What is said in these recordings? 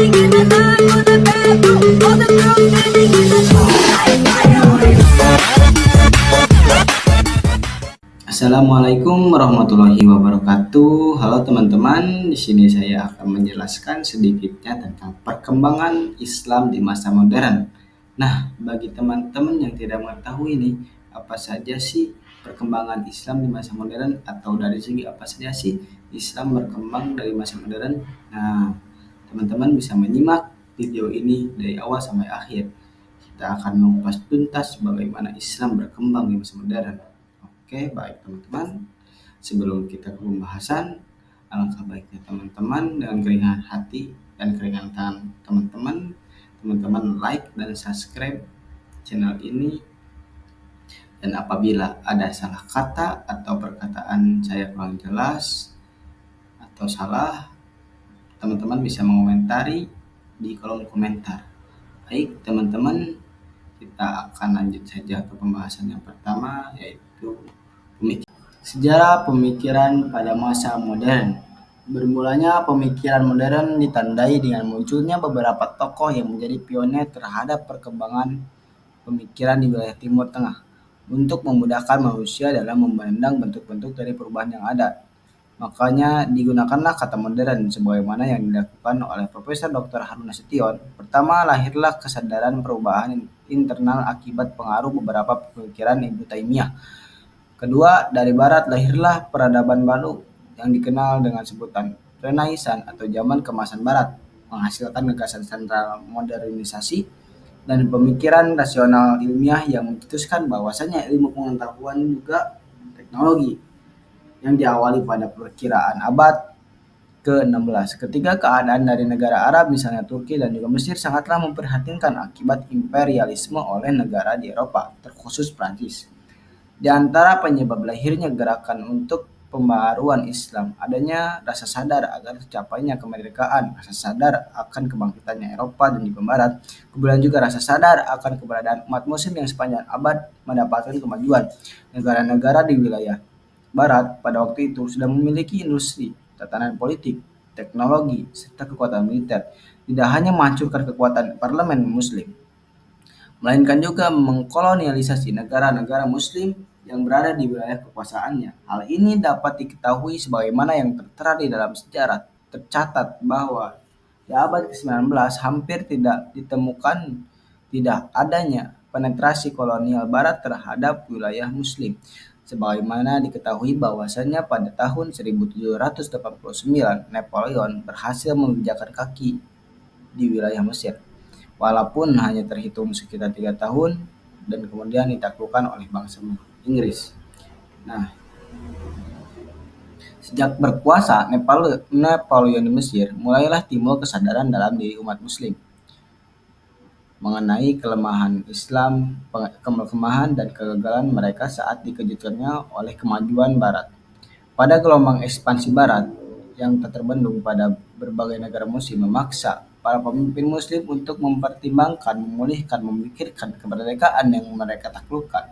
Assalamualaikum warahmatullahi wabarakatuh. Halo teman-teman, di sini saya akan menjelaskan sedikitnya tentang perkembangan Islam di masa modern. Nah, bagi teman-teman yang tidak mengetahui ini, apa saja sih perkembangan Islam di masa modern atau dari segi apa saja sih Islam berkembang dari masa modern? Nah, teman-teman bisa menyimak video ini dari awal sampai akhir. Kita akan mengupas tuntas bagaimana Islam berkembang di masa modern. Oke, baik teman-teman. Sebelum kita ke pembahasan, alangkah baiknya teman-teman dengan keringat hati dan keringat tangan teman-teman like dan subscribe channel ini. Dan apabila ada salah kata atau perkataan saya kurang jelas atau salah, teman-teman bisa mengomentari di kolom komentar. Baik teman-teman, kita akan lanjut saja ke pembahasan yang pertama, yaitu sejarah pemikiran pada masa modern. Bermulanya pemikiran modern ditandai dengan munculnya beberapa tokoh yang menjadi pionir terhadap perkembangan pemikiran di wilayah Timur Tengah untuk memudahkan manusia dalam memandang bentuk-bentuk dari perubahan yang ada. Makanya digunakanlah kata modern sebagaimana yang dilakukan oleh Profesor Dr. Harun Nasution. Pertama, lahirlah kesadaran perubahan internal akibat pengaruh beberapa pemikiran Ibnu Taimiyah. Kedua, dari barat lahirlah peradaban baru yang dikenal dengan sebutan Renaissance atau zaman kemasan barat, menghasilkan gagasan sentral modernisasi dan pemikiran rasional ilmiah yang mencetuskan bahwasanya ilmu pengetahuan juga teknologi, yang diawali pada perkiraan abad ke-16 ketika keadaan dari negara Arab misalnya Turki dan juga Mesir sangatlah memprihatinkan akibat imperialisme oleh negara di Eropa, terkhusus Prancis. Di antara penyebab lahirnya gerakan untuk pembaharuan Islam, adanya rasa sadar agar tercapainya kemerdekaan, rasa sadar akan kebangkitannya Eropa dan juga Barat, kemudian juga rasa sadar akan keberadaan umat muslim yang sepanjang abad mendapatkan kemajuan. Negara-negara di wilayah Barat pada waktu itu sudah memiliki industri, tatanan politik, teknologi, serta kekuatan militer. Tidak hanya menghancurkan kekuatan parlemen muslim, melainkan juga mengkolonialisasi negara-negara muslim yang berada di wilayah kekuasaannya. Hal ini dapat diketahui sebagaimana yang tertera di dalam sejarah. Tercatat bahwa di abad ke-19 hampir tidak adanya penetrasi kolonial barat terhadap wilayah muslim. Sebagaimana diketahui bahwasannya pada tahun 1789 Napoleon berhasil memijakkan kaki di wilayah Mesir, walaupun hanya terhitung sekitar 3 tahun dan kemudian ditaklukkan oleh bangsa Inggris. Nah, sejak berkuasa Napoleon di Mesir, mulailah timbul kesadaran dalam diri umat muslim mengenai kelemahan Islam, kelemahan dan kegagalan mereka saat dikejutkannya oleh kemajuan Barat. Pada gelombang ekspansi Barat yang tak terbendung pada berbagai negara muslim memaksa para pemimpin muslim untuk mempertimbangkan, memulihkan, memikirkan kemerdekaan yang mereka taklukkan.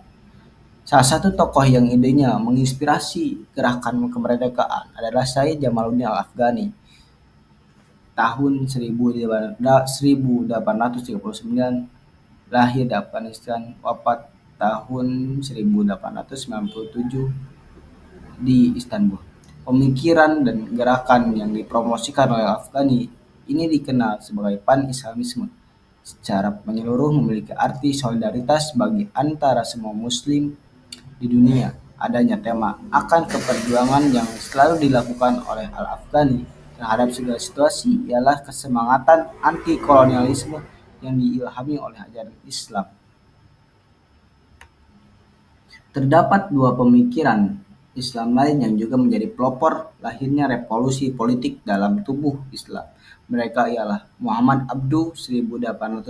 Salah satu tokoh yang idenya menginspirasi gerakan kemerdekaan adalah Sayyid Jamaluddin Al-Afghani. Tahun 1839 lahir di Afghanistan, wafat tahun 1897 di Istanbul. Pemikiran dan gerakan yang dipromosikan oleh Afghani ini dikenal sebagai pan-Islamisme. Secara menyeluruh memiliki arti solidaritas bagi antara semua muslim di dunia. Adanya tema akan keperjuangan yang selalu dilakukan oleh Al-Afghani terhadap segala situasi ialah kesemangatan anti-kolonialisme yang diilhami oleh ajaran Islam. Terdapat dua pemikiran Islam lain yang juga menjadi pelopor lahirnya revolusi politik dalam tubuh Islam. Mereka ialah Muhammad Abduh 1849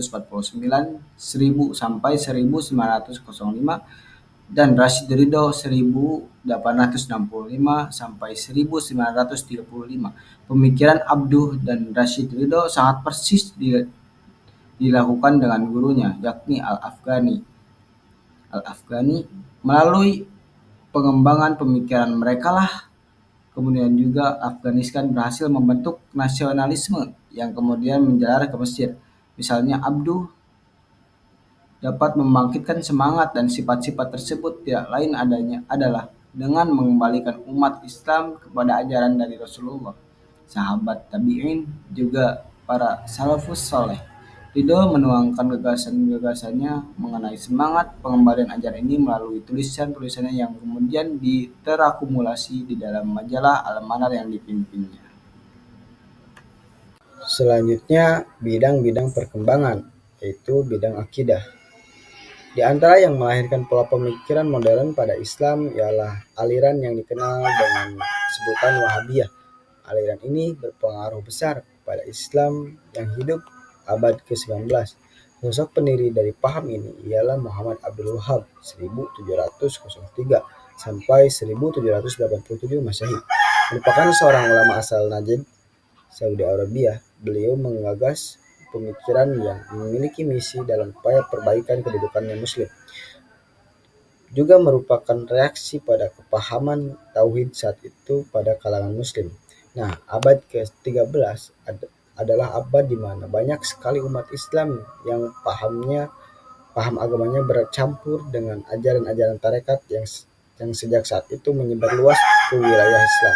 sampai 1905 dan Rashid Ridho 1865 sampai 1935. Pemikiran Abduh dan Rashid Ridho sangat persis dilakukan dengan gurunya, yakni Al-Afghani. Melalui pengembangan pemikiran mereka lah kemudian juga Afghanistan berhasil membentuk nasionalisme yang kemudian menjalar ke Mesir. Misalnya Abduh dapat membangkitkan semangat dan sifat-sifat tersebut tidak lain adanya adalah dengan mengembalikan umat Islam kepada ajaran dari Rasulullah, sahabat tabi'in, juga para salafus soleh. Ridho menuangkan gagasan-gagasannya mengenai semangat pengembalian ajaran ini melalui tulisan-tulisannya yang kemudian terakumulasi di dalam majalah Al-Manar yang dipimpinnya. Selanjutnya, bidang-bidang perkembangan, yaitu bidang akidah. Di antara yang melahirkan pola pemikiran modern pada Islam ialah aliran yang dikenal dengan sebutan Wahabiyah. Aliran ini berpengaruh besar pada Islam yang hidup abad ke-19. Sosok pendiri dari paham ini ialah Muhammad Abdul Wahab 1703 sampai 1787 Masehi. Merupakan seorang ulama asal Najd, Saudi Arabia. Beliau menggagas pemikiran yang memiliki misi dalam upaya perbaikan kedudukannya Muslim. Juga merupakan reaksi pada kepahaman tauhid saat itu pada kalangan Muslim. Nah, abad ke-13 adalah abad di mana banyak sekali umat Islam yang paham agamanya bercampur dengan ajaran-ajaran tarekat yang sejak saat itu menyebar luas ke wilayah Islam.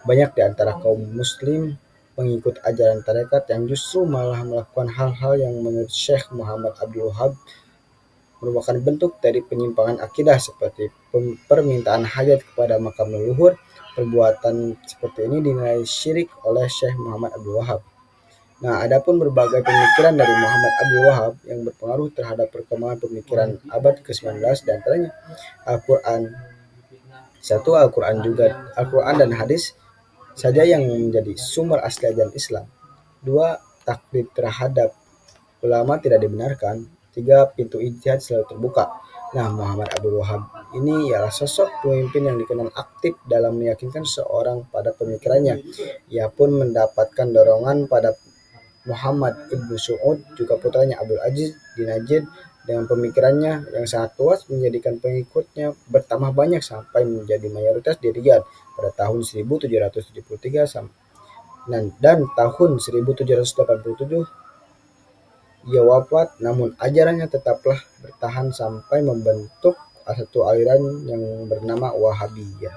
Banyak di antara kaum muslim pengikut ajaran tarekat yang justru malah melakukan hal-hal yang menurut Syekh Muhammad Abdul Wahab merupakan bentuk dari penyimpangan akidah seperti permintaan hajat kepada makam leluhur. Perbuatan seperti ini dinilai syirik oleh Syekh Muhammad Abdul Wahab. Nah, adapun berbagai pemikiran dari Muhammad Abdul Wahab yang berpengaruh terhadap perkembangan pemikiran abad ke-19 di antaranya Al-Quran. Satu, Al-Quran dan hadis saja yang menjadi sumber asli ajaran Islam. Dua, taklid terhadap ulama tidak dibenarkan. Tiga, pintu ijtihad selalu terbuka. Nah, Muhammad Abdul Wahab ini ialah sosok pemimpin yang dikenal aktif dalam meyakinkan seorang pada pemikirannya. Ia pun mendapatkan dorongan pada Muhammad Ibnu Saud, juga putranya Abdul Aziz di Najd, dengan pemikirannya yang sangat luas menjadikan pengikutnya bertambah banyak sampai menjadi mayoritas di Riyadh pada tahun 1773 dan tahun 1787 ia wafat, namun ajarannya tetaplah bertahan sampai membentuk satu aliran yang bernama Wahabiyah.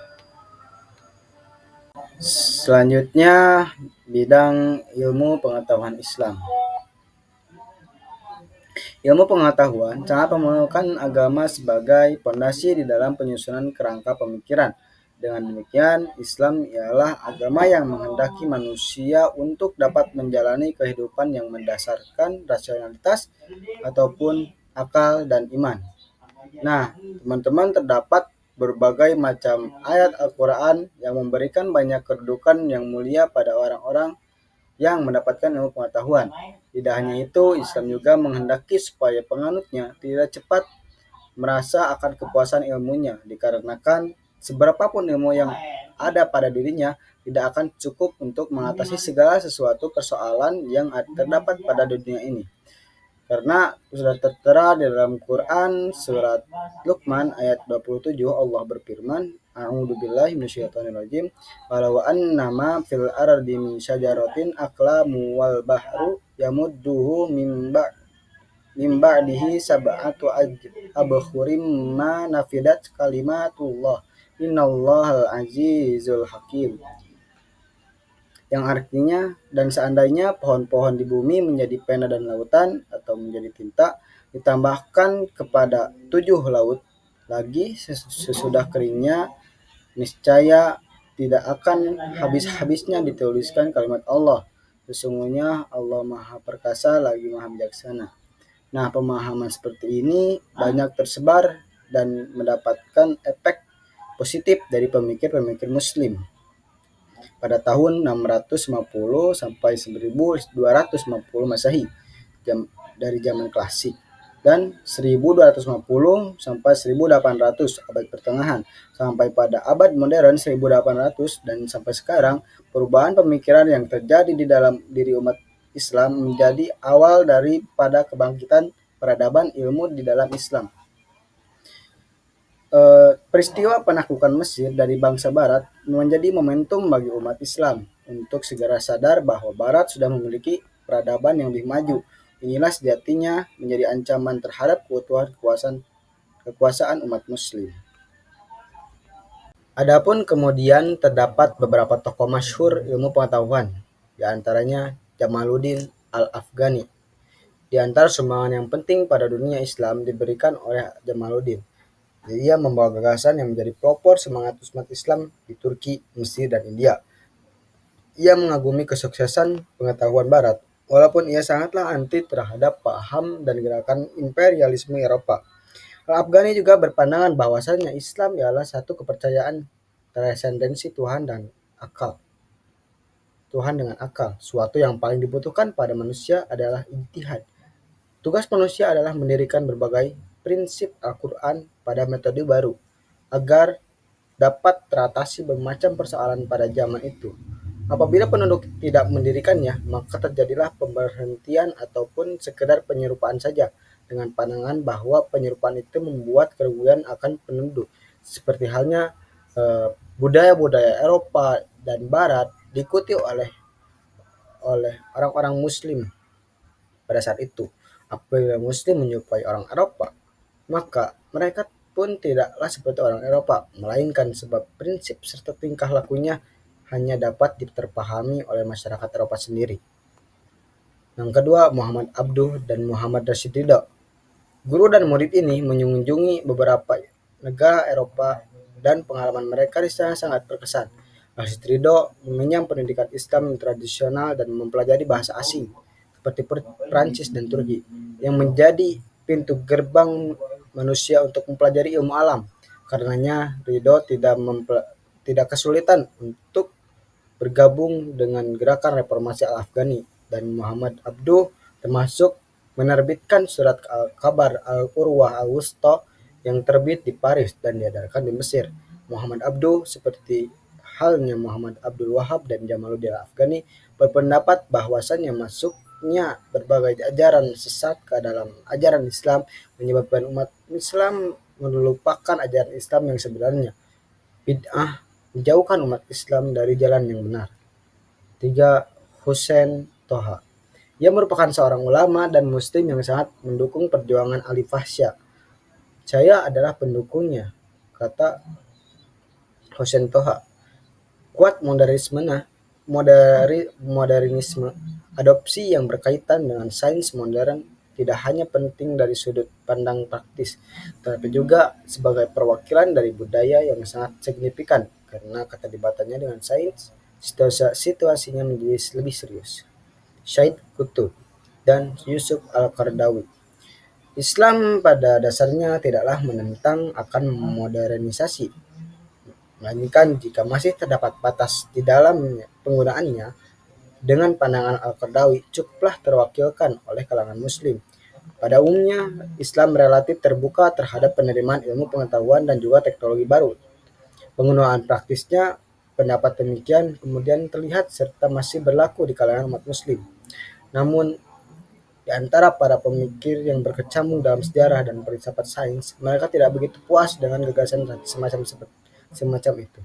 Selanjutnya, bidang ilmu pengetahuan Islam. Ilmu pengetahuan sangat memerlukan agama sebagai pondasi di dalam penyusunan kerangka pemikiran. Dengan demikian, Islam ialah agama yang menghendaki manusia untuk dapat menjalani kehidupan yang mendasarkan rasionalitas ataupun akal dan iman. Nah, teman-teman, terdapat berbagai macam ayat Al-Quran yang memberikan banyak kedudukan yang mulia pada orang-orang yang mendapatkan ilmu pengetahuan. Tidak hanya itu, Islam juga menghendaki supaya penganutnya tidak cepat merasa akan kepuasan ilmunya, dikarenakan seberapapun ilmu yang ada pada dirinya tidak akan cukup untuk mengatasi segala sesuatu persoalan yang terdapat pada dunia ini. Karena sudah tertera di dalam Quran surat Luqman ayat 27, Allah berfirman, A'udzubillahi minasyaitonirrajim. Walau annama fil ardi min syajaratin aqlamu wal bahru yamudduhu min ba'dihi sab'atu abhurim ma nafidat kalimatullah innallahal azizul hakim. Yang artinya, dan seandainya pohon-pohon di bumi menjadi pena dan lautan atau menjadi tinta, ditambahkan kepada 7 laut lagi sesudah keringnya, niscaya tidak akan habis-habisnya dituliskan kalimat Allah. Sesungguhnya Allah Maha Perkasa lagi Maha Bijaksana. Nah, pemahaman seperti ini banyak tersebar dan mendapatkan efek positif dari pemikir-pemikir Muslim. Pada tahun 650 sampai 1250 Masehi dari zaman klasik, dan 1250 sampai 1800 abad pertengahan, sampai pada abad modern 1800 dan sampai sekarang, perubahan pemikiran yang terjadi di dalam diri umat Islam menjadi awal daripada kebangkitan peradaban ilmu di dalam Islam. Peristiwa penaklukan Mesir dari bangsa Barat menjadi momentum bagi umat Islam untuk segera sadar bahwa Barat sudah memiliki peradaban yang lebih maju. Inilah sejatinya menjadi ancaman terhadap keutuhan kekuasaan umat Muslim. Adapun kemudian terdapat beberapa tokoh masyhur ilmu pengetahuan, di antaranya Jamaluddin Al-Afghani. Di antara sumbangan yang penting pada dunia Islam diberikan oleh Jamaluddin. Ia membawa gagasan yang menjadi pelopor semangat umat Islam di Turki, Mesir, dan India. Ia mengagumi kesuksesan pengetahuan Barat, walaupun ia sangatlah anti terhadap paham dan gerakan imperialisme Eropa. Al-Afghani juga berpandangan bahwasannya Islam ialah satu kepercayaan transendensi Tuhan dan akal. Tuhan dengan akal, suatu yang paling dibutuhkan pada manusia adalah ijtihad. Tugas manusia adalah mendirikan berbagai prinsip Al-Quran pada metode baru, agar dapat teratasi bermacam persoalan pada zaman itu. Apabila penduduk tidak mendirikannya, maka terjadilah pemberhentian ataupun sekedar penyerupaan saja, dengan pandangan bahwa penyerupaan itu membuat kerugian akan penduduk. Seperti halnya budaya-budaya Eropa dan Barat diikuti oleh orang-orang Muslim pada saat itu. Apabila Muslim menyerupai orang Eropa, maka mereka pun tidaklah seperti orang Eropa, melainkan sebab prinsip serta tingkah lakunya hanya dapat diterpahami oleh masyarakat Eropa sendiri. Yang kedua, Muhammad Abduh dan Muhammad Rashid Ridho. Guru dan murid ini mengunjungi beberapa negara Eropa dan pengalaman mereka di sana sangat berkesan. Rashid Ridho mengenyam pendidikan Islam tradisional dan mempelajari bahasa asing seperti Prancis dan Turki, yang menjadi pintu gerbang manusia untuk mempelajari ilmu alam. Karenanya Ridho tidak kesulitan untuk bergabung dengan gerakan reformasi Al-Afghani, dan Muhammad Abduh termasuk menerbitkan surat kabar Al-Urwah Al-Wusta yang terbit di Paris dan diedarkan di Mesir. Muhammad Abduh, seperti halnya Muhammad Abdul Wahab dan Jamaluddin Al-Afghani, berpendapat bahwasannya masuknya berbagai ajaran sesat ke dalam ajaran Islam menyebabkan umat Islam melupakan ajaran Islam yang sebenarnya. Bid'ah menjauhkan umat Islam dari jalan yang benar. 3. Hussein Toha. Ia merupakan seorang ulama dan muslim yang sangat mendukung perjuangan Ali Fahsya. Saya adalah pendukungnya, kata Hussein Toha. Kuat modernisme, adopsi yang berkaitan dengan sains modern tidak hanya penting dari sudut pandang praktis, tetapi juga sebagai perwakilan dari budaya yang sangat signifikan karena keterlibatannya dengan sains, situasinya menjadi lebih serius. Syed Qutb dan Yusuf Al-Qaradawi. Islam pada dasarnya tidaklah menentang akan modernisasi, melainkan jika masih terdapat batas di dalam penggunaannya. Dengan pandangan Al-Qaradawi cukuplah terwakilkan oleh kalangan muslim. Pada umumnya, Islam relatif terbuka terhadap penerimaan ilmu pengetahuan dan juga teknologi baru. Penggunaan praktisnya pendapat demikian kemudian terlihat serta masih berlaku di kalangan umat muslim. Namun, di antara para pemikir yang berkecimpung dalam sejarah dan filsafat sains, mereka tidak begitu puas dengan gagasan semacam itu.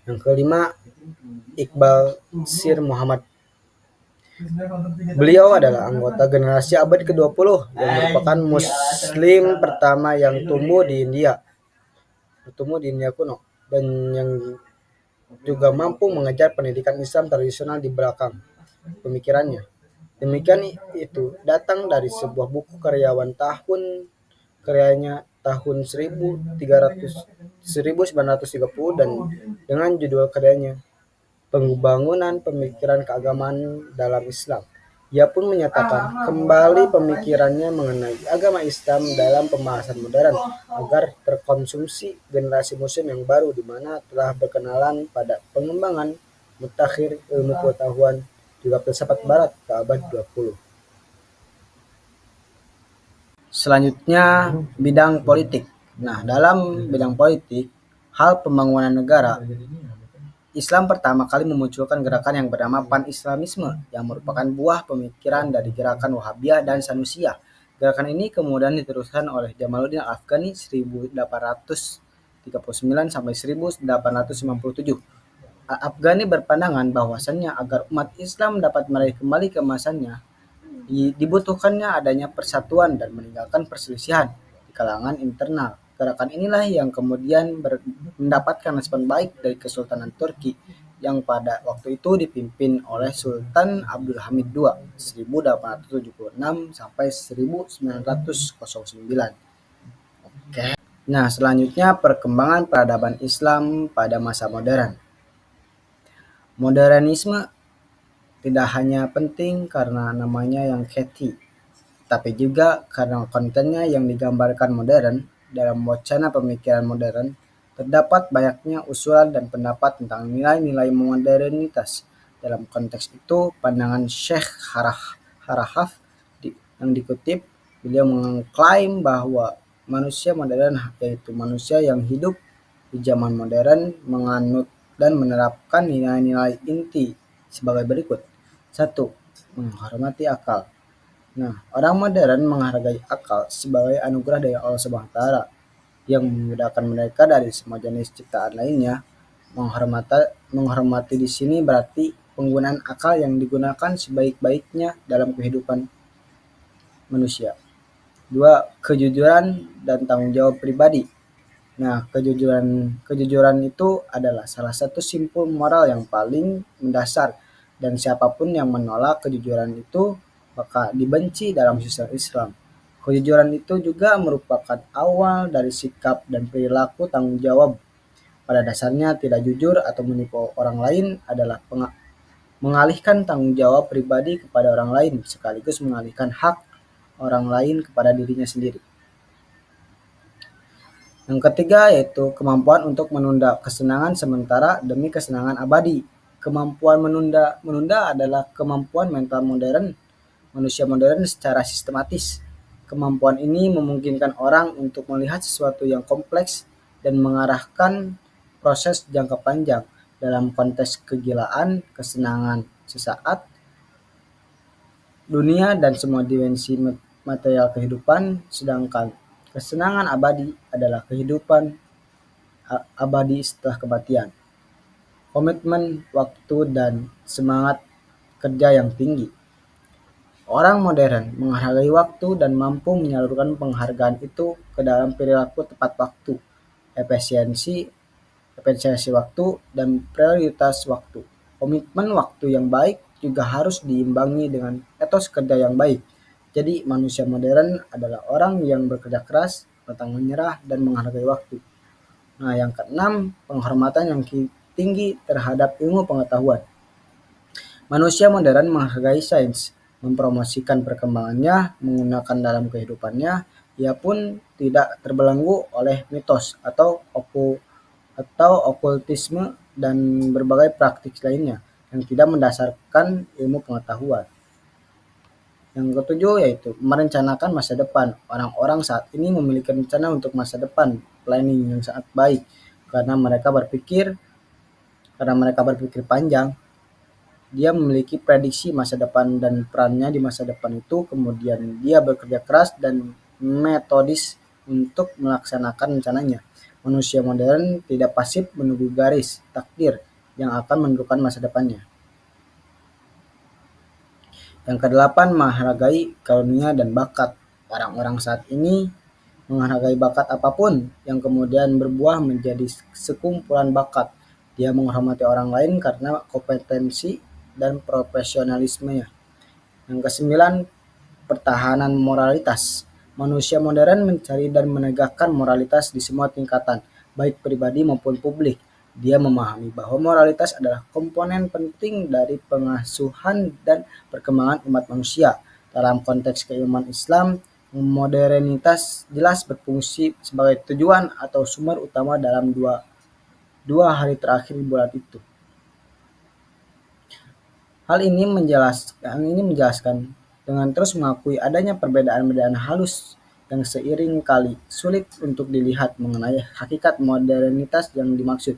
Yang kelima, Iqbal Sir Muhammad. Beliau adalah anggota generasi abad ke-20 yang merupakan muslim pertama yang tumbuh di India kuno, dan yang juga mampu mengejar pendidikan Islam tradisional di belakang pemikirannya. Demikian itu datang dari sebuah buku karyanya tahun 1930 dan dengan judul karyanya Pembangunan Pemikiran Keagamaan dalam Islam. Ia pun menyatakan kembali pemikirannya mengenai agama Islam dalam pembahasan modern agar terkonsumsi generasi muslim yang baru, di mana telah berkenalan pada pengembangan mutakhir ilmu pengetahuan juga filsafat barat ke abad 20. Selanjutnya, bidang politik. Nah, dalam bidang politik, hal pembangunan negara, Islam pertama kali memunculkan gerakan yang bernama Pan-Islamisme yang merupakan buah pemikiran dari gerakan Wahabiyah dan Sanusiyah. Gerakan ini kemudian diteruskan oleh Jamaluddin Al-Afghani 1839 sampai 1857. Al-Afghani berpandangan bahwasannya agar umat Islam dapat meraih kembali keemasannya, dibutuhkannya adanya persatuan dan meninggalkan perselisihan di kalangan internal. Gerakan inilah yang kemudian mendapatkan respon baik dari Kesultanan Turki yang pada waktu itu dipimpin oleh Sultan Abdul Hamid II 1876 sampai 1909. Oke. Nah, selanjutnya perkembangan peradaban Islam pada masa modern. Modernisme tidak hanya penting karena namanya yang catchy, tapi juga karena kontennya yang digambarkan modern. Dalam wacana pemikiran modern, terdapat banyaknya usulan dan pendapat tentang nilai-nilai modernitas. Dalam konteks itu, pandangan Syekh Harahaf yang dikutip, beliau mengklaim bahwa manusia modern yaitu manusia yang hidup di zaman modern menganut dan menerapkan nilai-nilai inti sebagai berikut. 1. Menghormati akal. Nah, orang modern menghargai akal sebagai anugerah dari Allah Subhanahu wa taala yang membedakan mereka dari semua jenis ciptaan lainnya. Menghormati di sini berarti penggunaan akal yang digunakan sebaik-baiknya dalam kehidupan manusia. 2. Kejujuran dan tanggung jawab pribadi. Nah, kejujuran itu adalah salah satu simpul moral yang paling mendasar, dan siapapun yang menolak kejujuran itu maka dibenci dalam sistem Islam. Kejujuran itu juga merupakan awal dari sikap dan perilaku tanggung jawab. Pada dasarnya tidak jujur atau menipu orang lain adalah mengalihkan tanggung jawab pribadi kepada orang lain sekaligus mengalihkan hak orang lain kepada dirinya sendiri. Yang ketiga yaitu kemampuan untuk menunda kesenangan sementara demi kesenangan abadi. Kemampuan menunda adalah kemampuan mental modern manusia modern secara sistematis. Kemampuan ini memungkinkan orang untuk melihat sesuatu yang kompleks dan mengarahkan proses jangka panjang dalam konteks kegilaan, kesenangan sesaat, dunia dan semua dimensi material kehidupan, sedangkan kesenangan abadi adalah kehidupan abadi setelah kematian. Komitmen, waktu, dan semangat kerja yang tinggi. Orang modern menghargai waktu dan mampu menyalurkan penghargaan itu ke dalam perilaku tepat waktu, efisiensi waktu, dan prioritas waktu. Komitmen waktu yang baik juga harus diimbangi dengan etos kerja yang baik. Jadi manusia modern adalah orang yang bekerja keras, pantang menyerah, dan menghargai waktu. Nah, yang keenam, penghormatan yang tinggi terhadap ilmu pengetahuan. Manusia modern menghargai sains, mempromosikan perkembangannya, menggunakan dalam kehidupannya. Ia pun tidak terbelenggu oleh mitos atau okultisme dan berbagai praktik lainnya yang tidak mendasarkan ilmu pengetahuan. Yang ketujuh yaitu merencanakan masa depan. Orang-orang saat ini memiliki rencana untuk masa depan, planning yang sangat baik karena mereka berpikir panjang. Dia memiliki prediksi masa depan dan perannya di masa depan itu, kemudian dia bekerja keras dan metodis untuk melaksanakan rencananya. Manusia modern tidak pasif menunggu garis takdir yang akan menentukan masa depannya. Yang kedelapan, menghargai karunia dan bakat. Orang-orang saat ini menghargai bakat apapun yang kemudian berbuah menjadi sekumpulan bakat. Dia menghormati orang lain karena kompetensi dan profesionalismenya. Yang kesembilan, pertahanan moralitas. Manusia modern mencari dan menegakkan moralitas di semua tingkatan, baik pribadi maupun publik. Dia memahami bahwa moralitas adalah komponen penting dari pengasuhan dan perkembangan umat manusia. Dalam konteks keilmuan Islam, modernitas jelas berfungsi sebagai tujuan atau sumber utama dalam dua hari terakhir bulan itu. Hal ini menjelaskan dengan terus mengakui adanya perbedaan-perbedaan halus yang seiring kali sulit untuk dilihat mengenai hakikat modernitas yang dimaksud.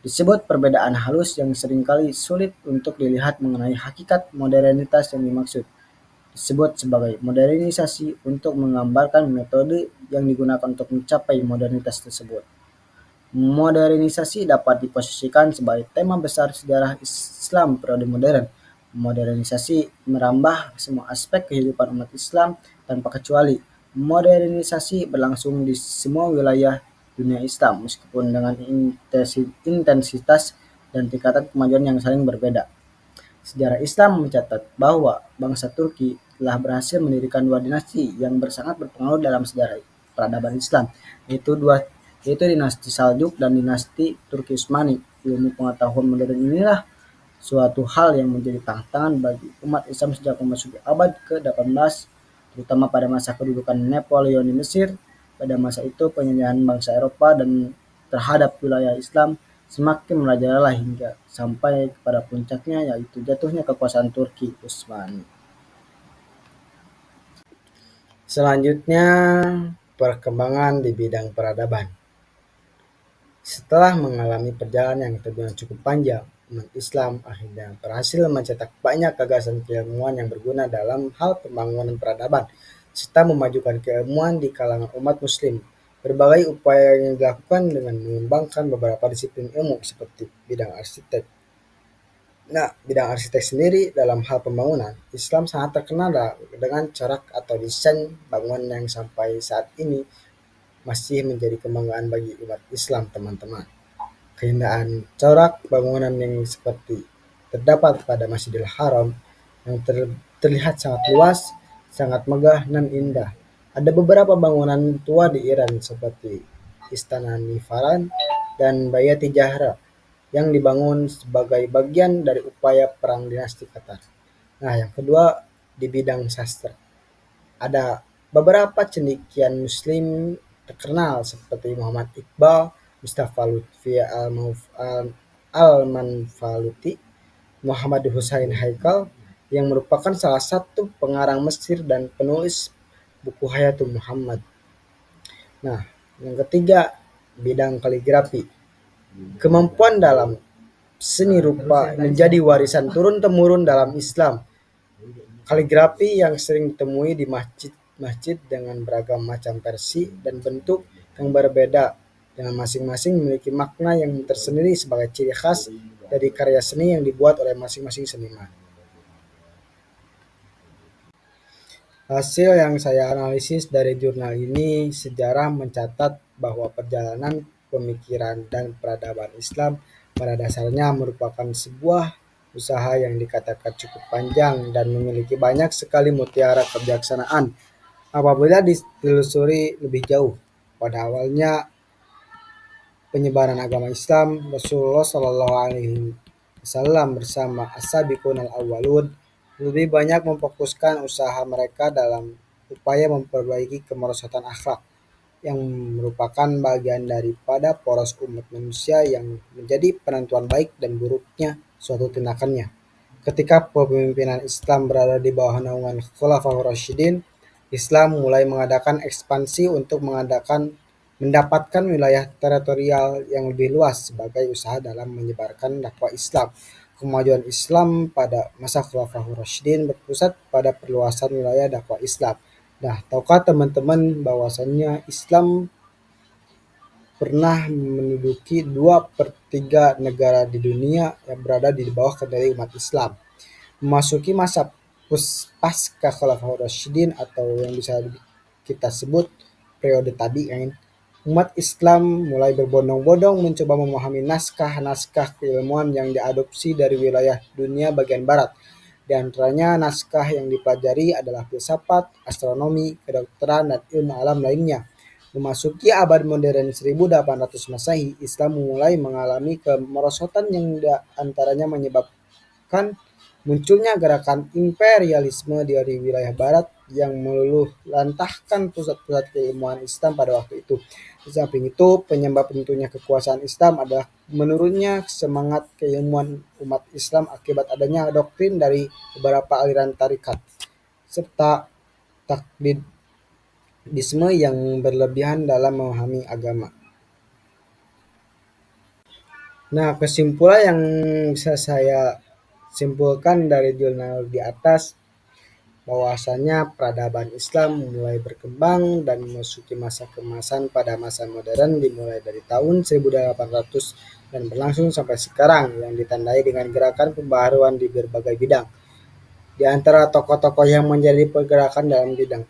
Disebut perbedaan halus yang seringkali sulit untuk dilihat mengenai hakikat modernitas yang dimaksud. disebut sebagai modernisasi untuk menggambarkan metode yang digunakan untuk mencapai modernitas tersebut. Modernisasi dapat diposisikan sebagai tema besar sejarah Islam periode modern. Modernisasi merambah semua aspek kehidupan umat Islam tanpa kecuali. Modernisasi berlangsung di semua wilayah dunia Islam meskipun dengan intensitas dan tingkatan kemajuan yang saling berbeda. Sejarah Islam mencatat bahwa bangsa Turki telah berhasil mendirikan dua dinasti yang sangat berpengaruh dalam sejarah peradaban Islam, yaitu dinasti Saljuk dan dinasti Turki Utsmani. Ilmu pengetahuan modern inilah suatu hal yang menjadi tantangan bagi umat Islam sejak memasuki abad ke-18, terutama pada masa kedudukan Napoleon di Mesir. Pada masa itu, penjajahan bangsa Eropa dan terhadap wilayah Islam semakin merajalela hingga sampai kepada puncaknya, yaitu jatuhnya kekuasaan Turki Utsmani. Selanjutnya, perkembangan di bidang peradaban. Setelah mengalami perjalanan yang terbilang cukup panjang, umat Islam akhirnya berhasil mencetak banyak gagasan keilmuan yang berguna dalam hal pembangunan peradaban, serta memajukan keilmuan di kalangan umat muslim. Berbagai upaya yang dilakukan dengan mengembangkan beberapa disiplin ilmu seperti bidang arsitek. Nah, bidang arsitek sendiri dalam hal pembangunan, Islam sangat terkenal dengan corak atau desain bangunan yang sampai saat ini masih menjadi kebanggaan bagi umat Islam, teman-teman. Keindahan corak bangunan yang seperti terdapat pada Masjidil Haram yang terlihat sangat luas, sangat megah dan indah. Ada beberapa bangunan tua di Iran seperti Istana Nivaran dan Bayati Jahra yang dibangun sebagai bagian dari upaya perang dinasti Qatar. Nah, yang kedua di bidang sastra. Ada beberapa cendekiawan Muslim terkenal seperti Muhammad Iqbal, Mustafa Lutfi Al-Manfaluti, Muhammad Husain Haikal yang merupakan salah satu pengarang Mesir dan penulis buku Hayatul Muhammad. Nah, yang ketiga, bidang kaligrafi. Kemampuan dalam seni rupa menjadi warisan turun-temurun dalam Islam. Kaligrafi yang sering ditemui di masjid-masjid dengan beragam macam versi dan bentuk yang berbeda, dengan masing-masing memiliki makna yang tersendiri sebagai ciri khas dari karya seni yang dibuat oleh masing-masing seniman. Hasil yang saya analisis dari jurnal ini, sejarah mencatat bahwa perjalanan pemikiran dan peradaban Islam pada dasarnya merupakan sebuah usaha yang dikatakan cukup panjang dan memiliki banyak sekali mutiara kebijaksanaan apabila ditelusuri lebih jauh. Pada awalnya penyebaran agama Islam, Rasulullah Shallallahu Alaihi Wasallam bersama as-sabiqun al-awwalun lebih banyak memfokuskan usaha mereka dalam upaya memperbaiki kemerosotan akhlak yang merupakan bagian daripada poros umat manusia yang menjadi penentuan baik dan buruknya suatu tindakannya. Ketika kepemimpinan Islam berada di bawah naungan Khulafaur Rasyidin, Islam mulai mengadakan ekspansi untuk mendapatkan wilayah teritorial yang lebih luas sebagai usaha dalam menyebarkan dakwah Islam. Kemajuan Islam pada masa Khulafaur Rasyidin berpusat pada perluasan wilayah dakwah Islam. Nah, tahukah teman-teman bahwasannya Islam pernah menduduki 2/3 negara di dunia yang berada di bawah kendali umat Islam. Memasuki masa pasca Khulafaur Rasyidin atau yang bisa kita sebut periode tabi'in, umat Islam mulai berbondong-bondong mencoba memahami naskah-naskah keilmuan yang diadopsi dari wilayah dunia bagian barat. Di antaranya naskah yang dipelajari adalah filsafat, astronomi, kedokteran, dan ilmu alam lainnya. Memasuki abad modern 1800 Masehi, Islam mulai mengalami kemerosotan yang antaranya menyebabkan munculnya gerakan imperialisme dari wilayah barat yang meluluh lantahkan pusat-pusat keilmuan Islam pada waktu itu. Di samping itu, penyebab tentunya kekuasaan Islam adalah menurunnya semangat keilmuan umat Islam akibat adanya doktrin dari beberapa aliran tarikat, serta taklidisme yang berlebihan dalam memahami agama. Nah, kesimpulan yang bisa saya simpulkan dari jurnal di atas, bahwasanya peradaban Islam mulai berkembang dan memasuki masa keemasan pada masa modern dimulai dari tahun 1800 dan berlangsung sampai sekarang yang ditandai dengan gerakan pembaharuan di berbagai bidang. Di antara tokoh-tokoh yang menjadi pergerakan dalam bidang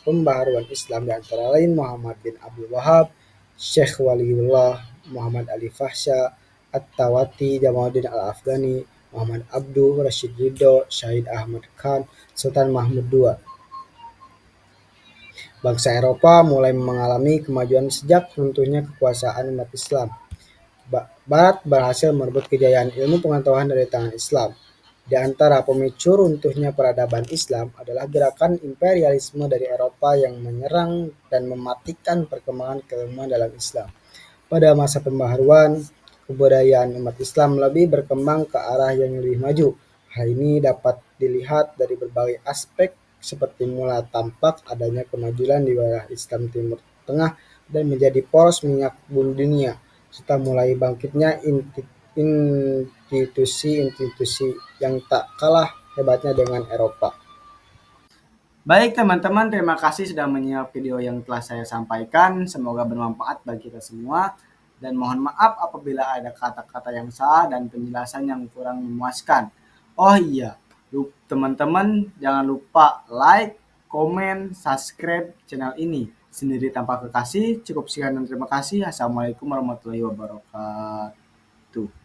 pembaharuan Islam di antara lain Muhammad bin Abdul Wahab, Syekh Waliullah, Muhammad Ali Fahsya, At-Tawati, Jamaluddin Al-Afghani, Muhammad Abduh, Rashid Ridho, Syahid Ahmad Khan, Sultan Mahmud II. Bangsa Eropa mulai mengalami kemajuan sejak runtuhnya kekuasaan umat Islam. Barat berhasil merebut kejayaan ilmu pengetahuan dari tangan Islam. Di antara pemicu runtuhnya peradaban Islam adalah gerakan imperialisme dari Eropa yang menyerang dan mematikan perkembangan keilmuan dalam Islam. Pada masa pembaharuan, kebudayaan umat Islam lebih berkembang ke arah yang lebih maju. Hal ini dapat dilihat dari berbagai aspek seperti mula tampak adanya kemajuan di wilayah Islam Timur Tengah dan menjadi poros minyak bumi dunia, serta mulai bangkitnya institusi-institusi yang tak kalah hebatnya dengan Eropa. Baik teman-teman, terima kasih sudah menyimak video yang telah saya sampaikan. Semoga bermanfaat bagi kita semua. Dan mohon maaf apabila ada kata-kata yang salah dan penjelasan yang kurang memuaskan. Oh iya, teman-teman jangan lupa like, komen, subscribe channel ini. Sendiri tanpa kekasih, cukup sekian dan terima kasih. Assalamualaikum warahmatullahi wabarakatuh.